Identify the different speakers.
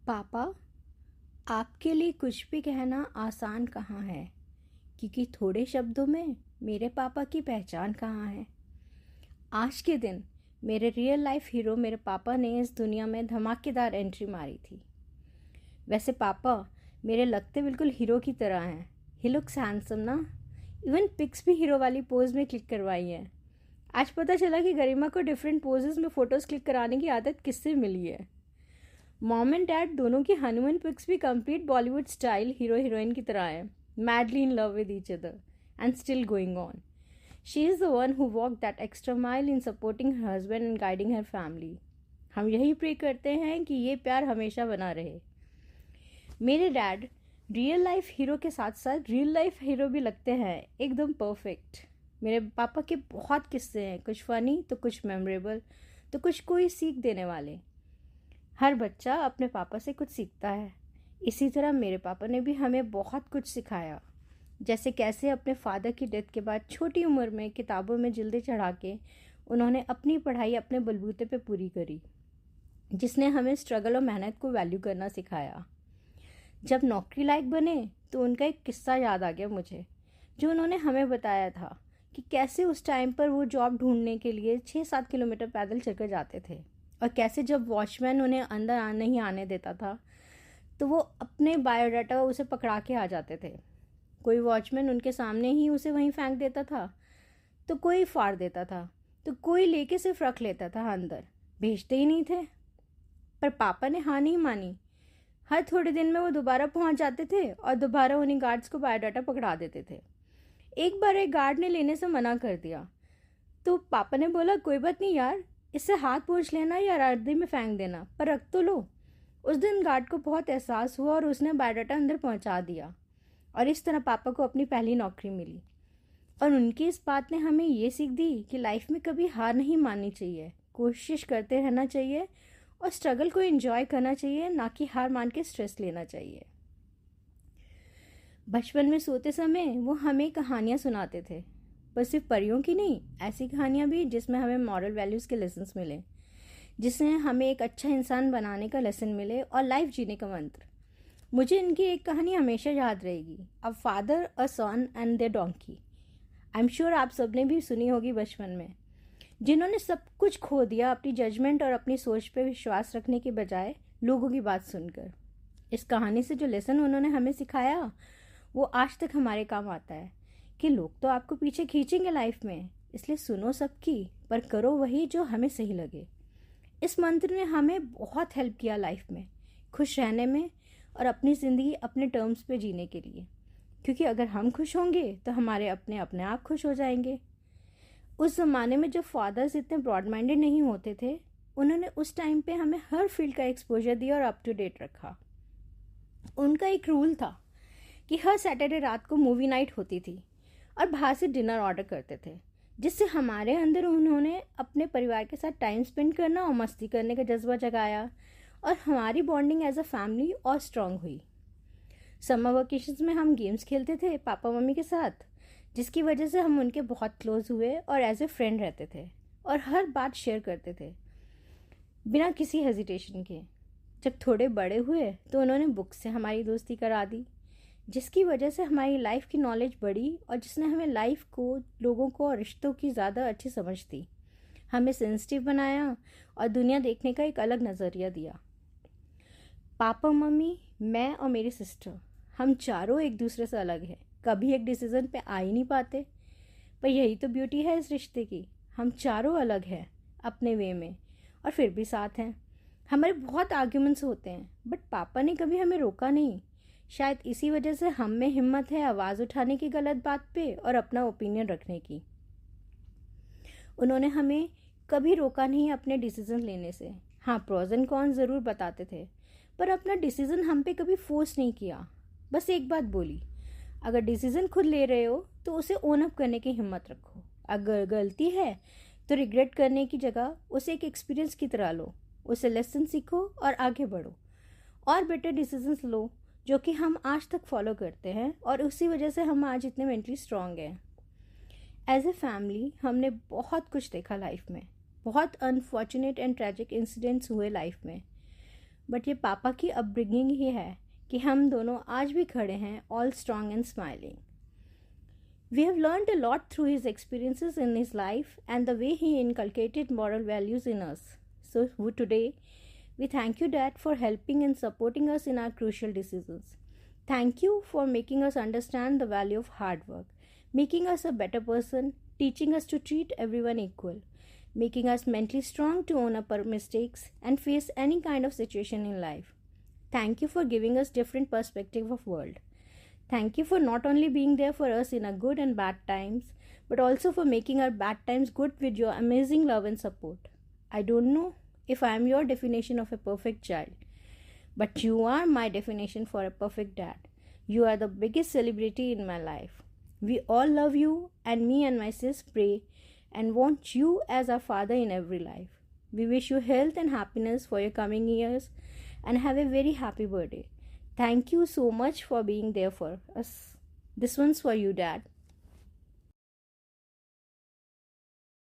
Speaker 1: पापा, आपके लिए कुछ भी कहना आसान कहाँ है, क्योंकि थोड़े शब्दों में मेरे पापा की पहचान कहाँ है। आज के दिन मेरे रियल लाइफ हीरो मेरे पापा ने इस दुनिया में धमाकेदार एंट्री मारी थी। वैसे पापा मेरे लगते बिल्कुल हीरो की तरह हैं। ही लुक्स हैंडसम ना। इवन पिक्स भी हीरो वाली पोज में क्लिक करवाई हैं। आज पता चला कि गरिमा को डिफरेंट पोजेस में फ़ोटोज़ क्लिक कराने की आदत किससे मिली है। मॉम एंड डैड दोनों की हनीमून पिक्स भी complete Bollywood style hero heroine की तरह है, madly in love with each other and still going on. She is the one who walk that extra mile in supporting her husband and guiding her family. हम यही pray करते हैं कि ये प्यार हमेशा बना रहे। मेरे डैड रियल लाइफ हीरो के साथ साथ रियल लाइफ हीरो भी लगते हैं, एकदम परफेक्ट। मेरे पापा के बहुत किस्से हैं, कुछ फ़नी तो कुछ मेमोरेबल तो कुछ कोई सीख देने वाले। हर बच्चा अपने पापा से कुछ सीखता है। इसी तरह मेरे पापा ने भी हमें बहुत कुछ सिखाया, जैसे कैसे अपने फादर की डेथ के बाद छोटी उम्र में किताबों में जिल्दें चढ़ा के उन्होंने अपनी पढ़ाई अपने बलबूते पे पूरी करी, जिसने हमें स्ट्रगल और मेहनत को वैल्यू करना सिखाया। जब नौकरी लायक बने तो उनका एक किस्सा याद आ गया मुझे, जो उन्होंने हमें बताया था कि कैसे उस टाइम पर वो जॉब ढूंढने के लिए 6-7 किलोमीटर पैदल चलकर जाते थे, और कैसे जब वॉचमैन उन्हें अंदर नहीं आने देता था तो वो अपने बायोडाटा उसे पकड़ा के आ जाते थे। कोई वॉचमैन उनके सामने ही उसे वहीं फेंक देता था, तो कोई फाड़ देता था, तो कोई लेके सिर्फ रख लेता था, अंदर भेजते ही नहीं थे। पर पापा ने हाँ नहीं मानी। हर थोड़े दिन में वो दोबारा पहुंच जाते थे और दोबारा उन्हीं गार्ड्स को बायोडाटा पकड़ा देते थे। एक बार एक गार्ड ने लेने से मना कर दिया, तो पापा ने बोला कोई बात नहीं यार, इससे हाथ पोंछ लेना या रास्ते में फेंक देना, पर रख तो लो। उस दिन गार्ड को बहुत एहसास हुआ और उसने बायोडाटा अंदर पहुंचा दिया, और इस तरह पापा को अपनी पहली नौकरी मिली। और उनकी इस बात ने हमें ये सीख दी कि लाइफ में कभी हार नहीं माननी चाहिए, कोशिश करते रहना चाहिए और स्ट्रगल को एंजॉय करना चाहिए, ना कि हार मान के स्ट्रेस लेना चाहिए। बचपन में सोते समय वो हमें कहानियाँ सुनाते थे, पर सिर्फ परियों की नहीं, ऐसी कहानियाँ भी जिसमें हमें मॉरल वैल्यूज़ के लेसन्स मिले, जिसमें हमें एक अच्छा इंसान बनाने का लेसन मिले और लाइफ जीने का मंत्र। मुझे इनकी एक कहानी हमेशा याद रहेगी, a father, a son and the donkey. I am sure आप सबने भी सुनी होगी बचपन में, जिन्होंने सब कुछ खो दिया अपनी जजमेंट और अपनी सोच पे विश्वास रखने के बजाय लोगों की बात सुनकर। इस कहानी से जो लेसन उन्होंने हमें सिखाया वो आज तक हमारे काम आता है, कि लोग तो आपको पीछे खींचेंगे लाइफ में, इसलिए सुनो सबकी, पर करो वही जो हमें सही लगे। इस मंत्र ने हमें बहुत हेल्प किया लाइफ में, खुश रहने में और अपनी ज़िंदगी अपने टर्म्स पे जीने के लिए, क्योंकि अगर हम खुश होंगे तो हमारे अपने अपने आप खुश हो जाएंगे। उस ज़माने में जब फादर्स इतने ब्रॉड माइंडेड नहीं होते थे, उन्होंने उस टाइम पे हमें हर फील्ड का एक्सपोजर दिया और अप टू डेट रखा। उनका एक रूल था कि हर सैटरडे रात को मूवी नाइट होती थी और बाहर से डिनर ऑर्डर करते थे, जिससे हमारे अंदर उन्होंने अपने परिवार के साथ टाइम स्पेंड करना और मस्ती करने का जज्बा जगाया, और हमारी बॉन्डिंग एज अ फैमिली और स्ट्रांग हुई। समर वेकेशंस में हम गेम्स खेलते थे पापा मम्मी के साथ, जिसकी वजह से हम उनके बहुत क्लोज हुए और एज ए फ्रेंड रहते थे और हर बात शेयर करते थे बिना किसी हेजिटेशन के। जब थोड़े बड़े हुए तो उन्होंने बुक्स से हमारी दोस्ती करा दी, जिसकी वजह से हमारी लाइफ की नॉलेज बढ़ी और जिसने हमें लाइफ को, लोगों को और रिश्तों की ज़्यादा अच्छी समझ दी, हमें सेंसिटिव बनाया और दुनिया देखने का एक अलग नज़रिया दिया। पापा मम्मी, मैं और मेरी सिस्टर, हम चारों एक दूसरे से अलग हैं, कभी एक डिसीज़न पे आ ही नहीं पाते, पर यही तो ब्यूटी है इस रिश्ते की। हम चारों अलग हैं अपने वे में और फिर भी साथ हैं। हमारे बहुत आर्ग्यूमेंट्स होते हैं, बट पापा ने कभी हमें रोका नहीं। शायद इसी वजह से हम में हिम्मत है आवाज़ उठाने की गलत बात पे और अपना ओपिनियन रखने की। उन्होंने हमें कभी रोका नहीं अपने डिसीज़न लेने से। हाँ, प्रोज एंड कॉन ज़रूर बताते थे, पर अपना डिसीज़न हम पे कभी फोर्स नहीं किया। बस एक बात बोली, अगर डिसीज़न खुद ले रहे हो तो उसे ओन अप करने की हिम्मत रखो। अगर गलती है तो रिग्रेट करने की जगह उसे एक एक्सपीरियंस की तरह लो, उसे लेसन सीखो और आगे बढ़ो और बेटर डिसीजंस लो, जो कि हम आज तक फॉलो करते हैं और उसी वजह से हम आज इतने मेंटली स्ट्रांग हैं। एज ए फैमिली हमने बहुत कुछ देखा लाइफ में, बहुत अनफॉर्चुनेट एंड ट्रैजिक इंसिडेंट्स हुए लाइफ में, बट ये पापा की अपब्रिंगिंग ही है कि हम दोनों आज भी खड़े हैं, all strong and smiling. We have learned a lot through his experiences in his life and the way he inculcated moral values in us. So today, we thank you, Dad, for helping and supporting us in our crucial decisions. Thank you for making us understand the value of hard work, making us a better person, teaching us to treat everyone equal, making us mentally strong to own up our mistakes and face any kind of situation in life. Thank you for giving us different perspective of world. Thank you for not only being there for us in our good and bad times, but also for making our bad times good with your amazing love and support. I don't know if I am your definition of a perfect child, but you are my definition for a perfect dad. You are the biggest celebrity in my life. We all love you, and me and my sis pray and want you as our father in every life. We wish you health and happiness for your coming years and have a very happy birthday. Thank you so much for being there for us. This one's for you, Dad.